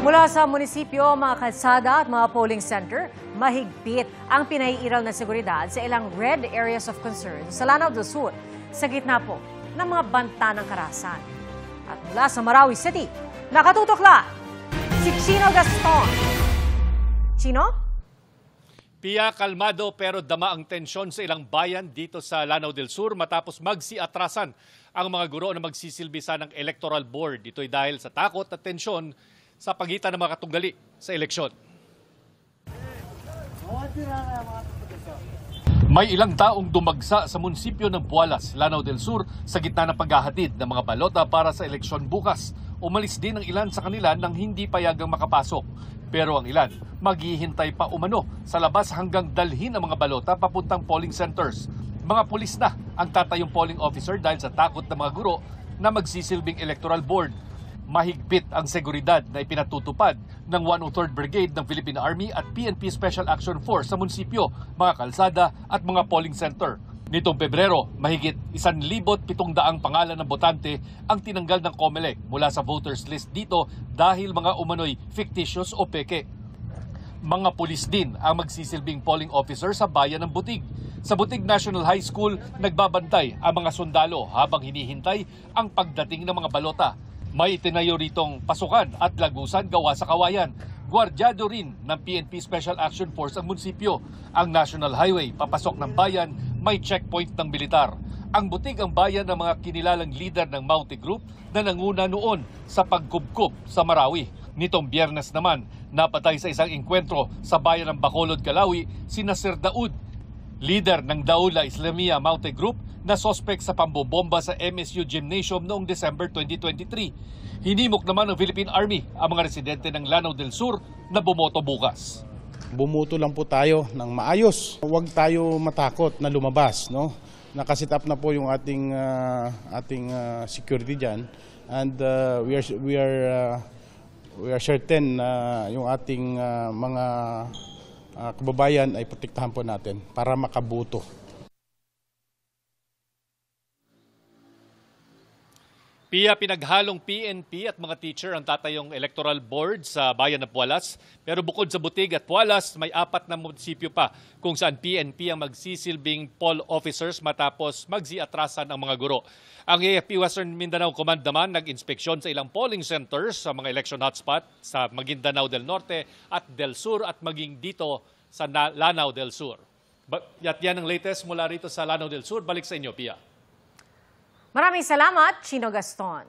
Mula sa munisipyo, mga kalsada at mga polling center, mahigpit ang pinaiiral na seguridad sa ilang red areas of concern sa Lanao del Sur, sa gitna po ng mga banta ng karahasan. At mula sa Marawi City, nakatutok la si Chino Gaston. Chino? Pia, kalmado pero dama ang tensyon sa ilang bayan dito sa Lanao del Sur matapos magsiatrasan ang mga guro na magsisilbisa ng electoral board. Ito'y dahil sa takot at tensyon sa pagitan ng mga katunggali sa eleksyon. May ilang taong dumagsa sa munisipyo ng Bualas, Lanao del Sur sa gitna ng paghahatid ng mga balota para sa eleksyon bukas. Umalis din ang ilan sa kanila nang hindi payagang makapasok. Pero ang ilan, maghihintay pa umano sa labas hanggang dalhin ang mga balota papuntang polling centers. Mga pulis na ang tatayong polling officer dahil sa takot ng mga guro na magsisilbing electoral board. Mahigpit ang seguridad na ipinatutupad ng 103rd Brigade ng Philippine Army at PNP Special Action Force sa munisipyo, mga kalsada at mga polling center. Nitong Pebrero, mahigit 1,700 pangalan ng botante ang tinanggal ng COMELEC mula sa voters list dito dahil mga umano'y fictitious o peke. Mga pulis din ang magsisilbing polling officer sa bayan ng Butig. Sa Butig National High School, nagbabantay ang mga sundalo habang hinihintay ang pagdating ng mga balota. May itinayo ritong pasukan at lagusan gawa sa kawayan. Gwardyado rin ng PNP Special Action Force ang munisipyo. Ang National Highway, papasok ng bayan, may checkpoint ng militar. Ang Butig ang bayan ng mga kinilalang leader ng Maute Group na nanguna noon sa pagkubkob sa Marawi. Nitong Biyernes naman, napatay sa isang engkwentro sa bayan ng Bacolod, Calawi, sina Sir Daud, leader ng Daula Islamia Maute Group na sospek sa pambobomba sa MSU Gymnasium noong December 2023. Hinimok naman ng Philippine Army ang mga residente ng Lanao del Sur na bumoto bukas. Bumoto lang po tayo ng maayos. Huwag tayo matakot na lumabas, no? Nakasit up na po yung ating security diyan, and we are certain na yung ating mga kababayan ay protektahan po natin para makaboto. Pia, pinaghalong PNP at mga teacher ang tatayong electoral board sa bayan ng Bualas. Pero bukod sa Butig at Bualas, may 4 na munisipyo pa kung saan PNP ang magsisilbing poll officers matapos magsiatrasan ang mga guro. Ang AFP Western Mindanao Command naman nag-inspeksyon sa ilang polling centers sa mga election hotspot sa Maguindanao del Norte at del Sur at maging dito sa Lanao del Sur. At yan ang latest mula rito sa Lanao del Sur. Balik sa inyo, Pia. Maraming salamat, Chino Gaston.